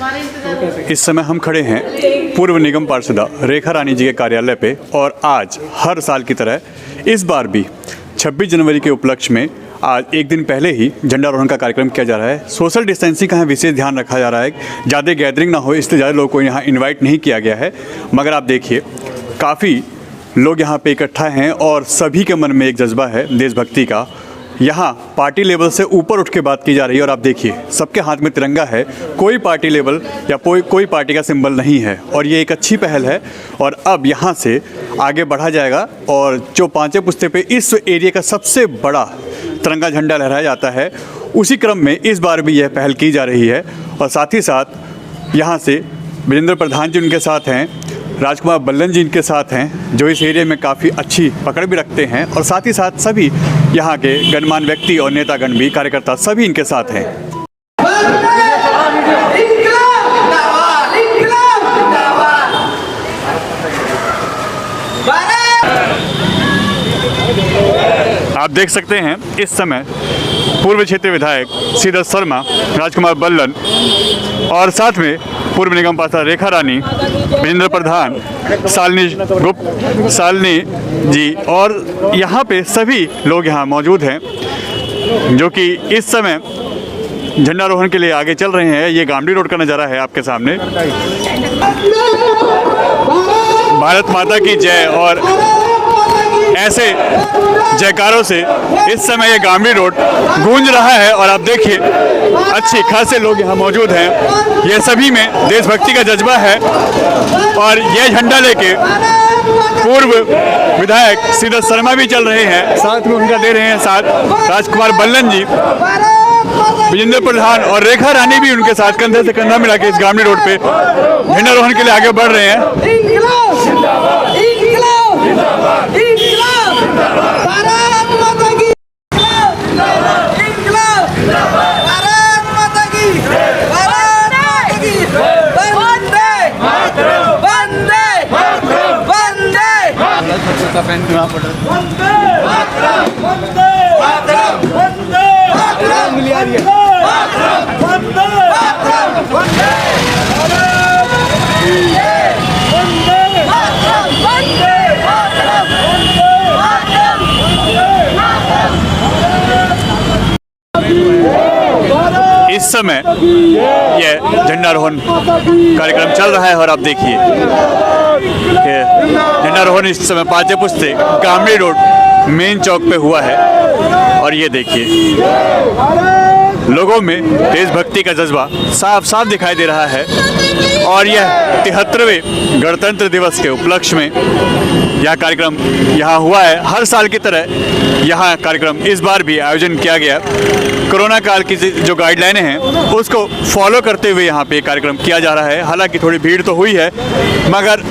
इस समय हम खड़े हैं पूर्व निगम पार्षदा रेखा रानी जी के कार्यालय पे और आज हर साल की तरह इस बार भी 26 जनवरी के उपलक्ष्य में आज एक दिन पहले ही झंडारोहण का कार्यक्रम किया जा रहा है। सोशल डिस्टेंसिंग का विशेष ध्यान रखा जा रहा है, ज़्यादा गैदरिंग ना हो इसलिए ज़्यादा लोगों को यहाँ इन्वाइट नहीं किया गया है। मगर आप देखिए काफ़ी लोग यहाँ पे इकट्ठा हैं और सभी के मन में एक जज्बा है देशभक्ति का। यहाँ पार्टी लेवल से ऊपर उठ के बात की जा रही है और आप देखिए सबके हाथ में तिरंगा है, कोई पार्टी लेवल या कोई पार्टी का सिंबल नहीं है और ये एक अच्छी पहल है। और अब यहाँ से आगे बढ़ा जाएगा और जो पांचे पुस्ते पे इस एरिया का सबसे बड़ा तिरंगा झंडा लहराया जाता है, उसी क्रम में इस बार भी यह पहल की जा रही है। और साथ ही साथ यहाँ से वीरेंद्र प्रधान जी उनके साथ हैं, राजकुमार बल्लन जी इनके साथ हैं जो इस एरिया में काफ़ी अच्छी पकड़ भी रखते हैं और साथ ही साथ सभी यहाँ के गणमान्य व्यक्ति और नेतागण भी कार्यकर्ता सभी इनके साथ हैं। आप देख सकते हैं इस समय पूर्व क्षेत्रीय विधायक सिद्धेश्वर शर्मा, राजकुमार बल्लन और साथ में पूर्व निगम पार्षद रेखा रानी, वीरेंद्र प्रधान, शालिनी जी और यहाँ पे सभी लोग यहाँ मौजूद हैं जो कि इस समय झंडारोहण के लिए आगे चल रहे हैं। ये गांधी रोड का नज़ारा है आपके सामने। भारत माता की जय और ऐसे जयकारों से इस समय ये गांधी रोड गूंज रहा है और आप देखिए अच्छे खासे लोग यहाँ मौजूद हैं। ये सभी में देशभक्ति का जज्बा है और ये झंडा लेके पूर्व विधायक सिद्धेश्वर शर्मा भी चल रहे हैं, साथ में उनका दे रहे हैं साथ राजकुमार बल्लन जी, वीरेंद्र प्रधान और रेखा रानी भी उनके साथ कंधे से कंधा मिला के इस गांधी रोड पे झंडारोहण के लिए आगे बढ़ रहे हैं। इस समय यह झंडारोहण कार्यक्रम चल रहा है और आप देखिए झंडारोहण इस समय पांचे पुस्ते गांधी रोड मेन चौक पे हुआ है और ये देखिए लोगों में देशभक्ति का जज्बा साफ साफ दिखाई दे रहा है। और यह 73वें गणतंत्र दिवस के उपलक्ष्य में यह कार्यक्रम यहाँ हुआ है। हर साल की तरह यहाँ कार्यक्रम इस बार भी आयोजन किया गया। कोरोना काल की जो गाइडलाइनें हैं उसको फॉलो करते हुए यहाँ पे कार्यक्रम किया जा रहा है। हालांकि थोड़ी भीड़ तो हुई है मगर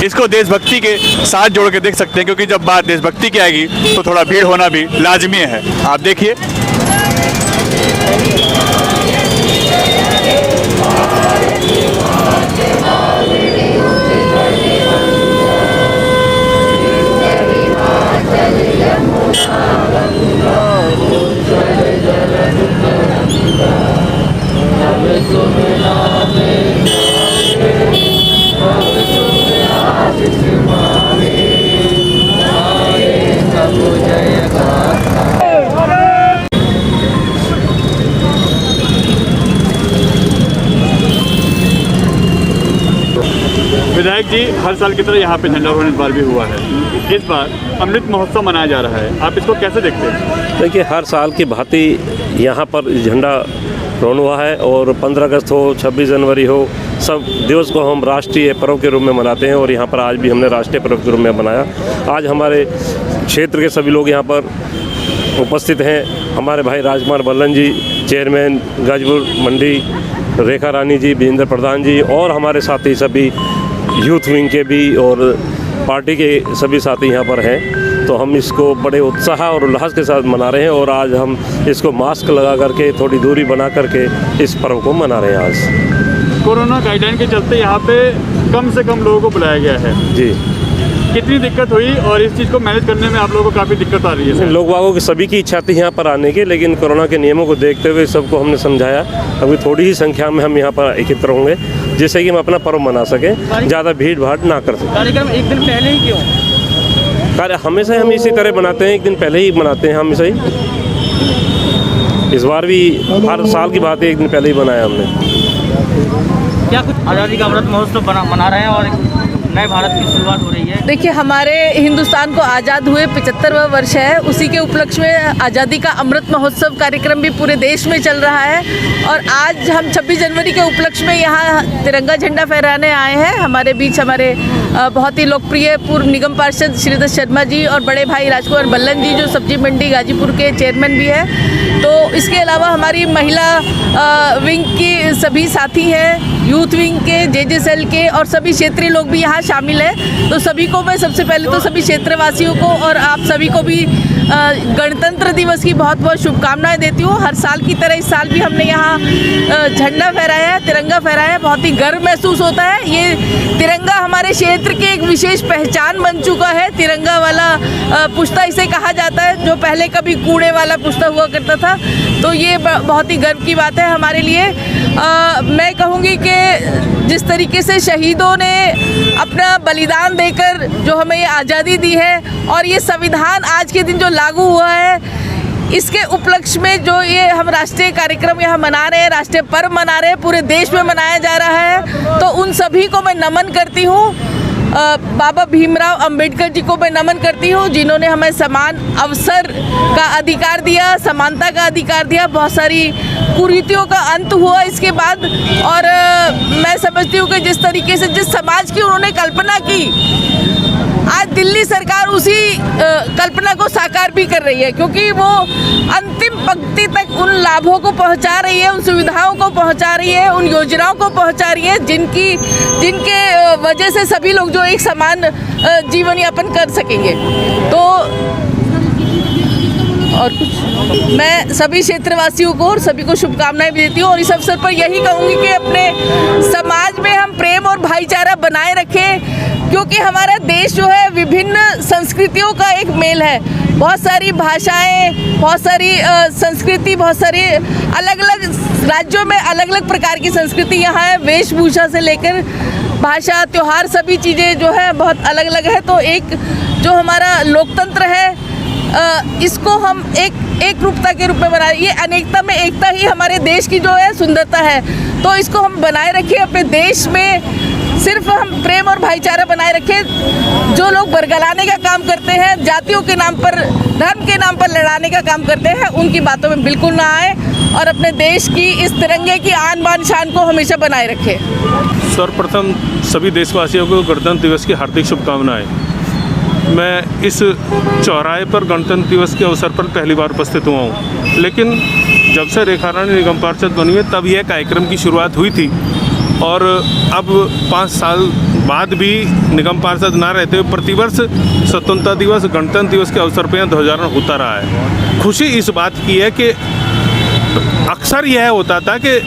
इसको देशभक्ति के साथ जोड़ के देख सकते हैं, क्योंकि जब बात देशभक्ति की आएगी तो थोड़ा भीड़ होना भी लाजमी है। आप देखिए विधायक जी, हर साल की तरह यहाँ पे झंडारोहण इस बार भी हुआ है। इस बार अमृत महोत्सव मनाया जा रहा है, आप इसको कैसे देखते हैं? देखिए हर साल की भांति यहाँ पर झंडा रोहण हुआ है और 15 अगस्त हो, 26 जनवरी हो, सब दिवस को हम राष्ट्रीय पर्व के रूप में मनाते हैं और यहाँ पर आज भी हमने राष्ट्रीय पर्व के रूप में मनाया। आज हमारे क्षेत्र के सभी लोग यहाँ पर उपस्थित हैं। हमारे भाई राजकुमार बल्लन जी, चेयरमैन गाजीपुर मंडी, रेखा रानी जी, वीरेंद्र प्रधान जी और हमारे साथी सभी यूथ विंग के भी और पार्टी के सभी साथी यहाँ पर हैं। तो हम इसको बड़े उत्साह और उल्लास के साथ मना रहे हैं और आज हम इसको मास्क लगा करके थोड़ी दूरी बना करके इस पर्व को मना रहे हैं। आज कोरोना गाइडलाइन के चलते यहाँ पे कम से कम लोगों को बुलाया गया है जी। कितनी दिक्कत हुई और इस चीज़ को मैनेज करने में आप लोगों को काफ़ी दिक्कत आ रही है? लोग बागों की सभी की इच्छा थी यहाँ पर आने की, लेकिन कोरोना के नियमों को देखते हुए सबको हमने समझाया अभी थोड़ी ही संख्या में हम यहाँ पर एकत्र होंगे, जिससे कि हम अपना पर्व मना सकें, ज़्यादा भीड़ भाड़ ना कर सकें। कार्यक्रम एक दिन पहले ही क्यों? कार्य हमेशा हम इसी तरह बनाते हैं, एक दिन पहले ही बनाते हैं हमेशा ही। इस बार भी हर साल की बात है, एक दिन पहले ही बनाया हमने। क्या कुछ आज़ादी का अमृत महोत्सव मना रहे हैं और नए भारत की शुरुआत हो रही है? देखिए, हमारे हिंदुस्तान को आज़ाद हुए 75वां वर्ष है, उसी के उपलक्ष्य में आज़ादी का अमृत महोत्सव कार्यक्रम भी पूरे देश में चल रहा है। और आज हम 26 जनवरी के उपलक्ष्य में यहाँ तिरंगा झंडा फहराने आए हैं। हमारे बीच हमारे बहुत ही लोकप्रिय पूर्व निगम पार्षद श्रीधर शर्मा जी और बड़े भाई राजकुमार बल्लन जी, जो सब्जी मंडी गाजीपुर के चेयरमैन भी हैं। तो इसके अलावा हमारी महिला विंग की सभी साथी हैं, यूथ विंग के, जे सेल के और सभी क्षेत्रीय लोग भी यहाँ शामिल हैं। तो सभी को मैं सबसे पहले तो सभी क्षेत्रवासियों को और आप सभी को भी गणतंत्र दिवस की बहुत बहुत शुभकामनाएं देती हूँ। हर साल की तरह इस साल भी हमने यहाँ झंडा फहराया है, तिरंगा फहराया है। बहुत ही गर्व महसूस होता है। ये तिरंगा हमारे क्षेत्र की एक विशेष पहचान बन चुका है। तिरंगा वाला पुश्ता इसे कहा जाता है, जो पहले कभी कूड़े वाला पुश्ता हुआ करता था। तो ये बहुत ही गर्व की बात है हमारे लिए। मैं कहूँगी कि जिस तरीके से शहीदों ने अपना बलिदान देकर जो हमें ये आज़ादी दी है और ये संविधान आज के दिन जो लागू हुआ है, इसके उपलक्ष्य में जो ये हम राष्ट्रीय कार्यक्रम यहाँ मना रहे हैं, राष्ट्रीय पर्व मना रहे हैं, पूरे देश में मनाया जा रहा है। तो उन सभी को मैं नमन करती हूँ। बाबा भीमराव अंबेडकर जी को मैं नमन करती हूँ, जिन्होंने हमें समान अवसर का अधिकार दिया, समानता का अधिकार दिया। बहुत सारी कुरीतियों का अंत हुआ इसके बाद। और मैं समझती हूँ कि जिस तरीके से जिस समाज की उन्होंने कल्पना की, आज दिल्ली सरकार उसी कल्पना को साकार भी कर रही है, क्योंकि वो अंतिम पंक्ति तक उन लाभों को पहुंचा रही है, उन सुविधाओं को पहुंचा रही है, उन योजनाओं को पहुंचा रही है जिनके वजह से सभी लोग जो एक समान जीवन यापन कर सकेंगे। तो और कुछ मैं सभी क्षेत्रवासियों को और सभी को शुभकामनाएं भी देती हूँ। और इस अवसर पर यही कहूँगी कि अपने समाज में हम प्रेम और भाईचारा बनाए रखें, क्योंकि हमारा देश जो है विभिन्न संस्कृतियों का एक मेल है। बहुत सारी भाषाएं, बहुत सारी संस्कृति, बहुत सारी अलग अलग राज्यों में अलग अलग प्रकार की संस्कृति यहाँ है। वेशभूषा से लेकर भाषा, त्योहार, सभी चीज़ें जो है बहुत अलग अलग है। तो एक जो हमारा लोकतंत्र है, इसको हम एक रूपता के रूप में बनाए। ये अनेकता में एकता ही हमारे देश की जो है सुंदरता है। तो इसको हम बनाए रखें। अपने देश में सिर्फ हम प्रेम और भाईचारा बनाए रखें। जो लोग बरगलाने का काम करते हैं, जातियों के नाम पर, धर्म के नाम पर लड़ाने का काम करते हैं, उनकी बातों में बिल्कुल ना आए और अपने देश की इस तिरंगे की आन बान शान को हमेशा बनाए रखें। सर्वप्रथम सभी देशवासियों को गणतंत्र दिवस की हार्दिक शुभकामनाएं। मैं इस चौराहे पर गणतंत्र दिवस के अवसर पर पहली बार उपस्थित हुआ हूँ, लेकिन जब से रेखा रानी निगम पार्षद बनी है तब यह कार्यक्रम की शुरुआत हुई थी। और अब 5 साल बाद भी निगम पार्षद ना रहते हुए प्रतिवर्ष स्वतंत्रता दिवस, गणतंत्र दिवस के अवसर पर ध्वजारोहण होता रहा है। खुशी इस बात की है कि अक्सर यह होता था कि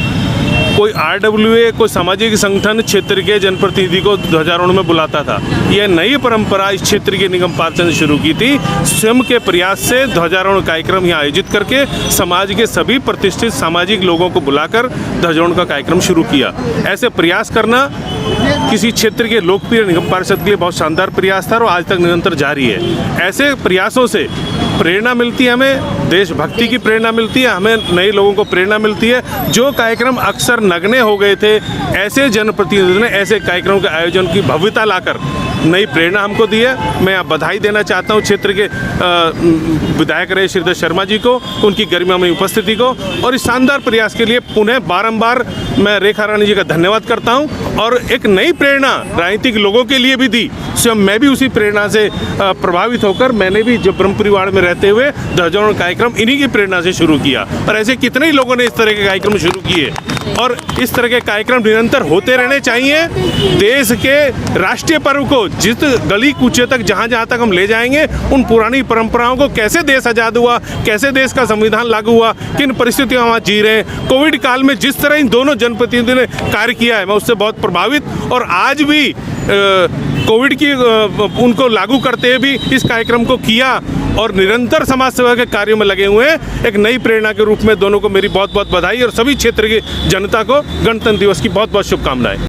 कोई RWA, कोई सामाजिक संगठन क्षेत्र के जनप्रतिनिधि को ध्वजारोहण में बुलाता था। यह नई परंपरा इस क्षेत्र के निगम पार्षद ने शुरू की थी। स्वयं के प्रयास से ध्वजारोहण कार्यक्रम यहाँ आयोजित करके समाज के सभी प्रतिष्ठित सामाजिक लोगों को बुलाकर ध्वजारोहण का कार्यक्रम शुरू किया। ऐसे प्रयास करना किसी क्षेत्र के लोकप्रिय निगम पार्षद के लिए बहुत शानदार प्रयास था और आज तक निरंतर जारी है। ऐसे प्रयासों से प्रेरणा मिलती है, हमें देशभक्ति की प्रेरणा मिलती है, हमें नए लोगों को प्रेरणा मिलती है। जो कार्यक्रम अक्सर नगण्य हो गए थे, ऐसे जनप्रतिनिधियों ने ऐसे कार्यक्रमों के आयोजन की भव्यता लाकर नई प्रेरणा हमको दी है। मैं बधाई देना चाहता हूँ क्षेत्र के विधायक रहे श्रीधर शर्मा जी को, उनकी गरिमामयी उपस्थिति को, और इस शानदार प्रयास के लिए पुनः बारंबार मैं रेखा रानी जी का धन्यवाद करता हूँ। और एक नई प्रेरणा राजनीतिक लोगों के लिए भी दी। स्वयं मैं भी उसी प्रेरणा से प्रभावित होकर मैंने भी जो ब्रह्म परिवार में रहते हुए ध्वजारोहण कार्यक्रम इन्हीं की प्रेरणा से शुरू किया। और ऐसे कितने ही लोगों ने इस तरह के कार्यक्रम शुरू किए और इस तरह के कार्यक्रम निरंतर होते रहने चाहिए। देश के राष्ट्रीय पर्व को जिस गली कूचे तक जहाँ तक हम ले जाएंगे, उन पुरानी परंपराओं को, कैसे देश आज़ाद हुआ, कैसे देश का संविधान लागू हुआ, किन परिस्थितियों में जी रहे हैं, कोविड काल में जिस तरह इन दोनों जनप्रतिनिधियों ने कार्य किया है, मैं उससे बहुत प्रभावित। और आज भी कोविड की उनको लागू करते हुए भी इस कार्यक्रम को किया और निरंतर समाज सेवा के कार्यों में लगे हुए हैं। एक नई प्रेरणा के रूप में दोनों को मेरी बहुत बहुत बधाई और सभी क्षेत्र की जनता को गणतंत्र दिवस की बहुत बहुत शुभकामनाएं।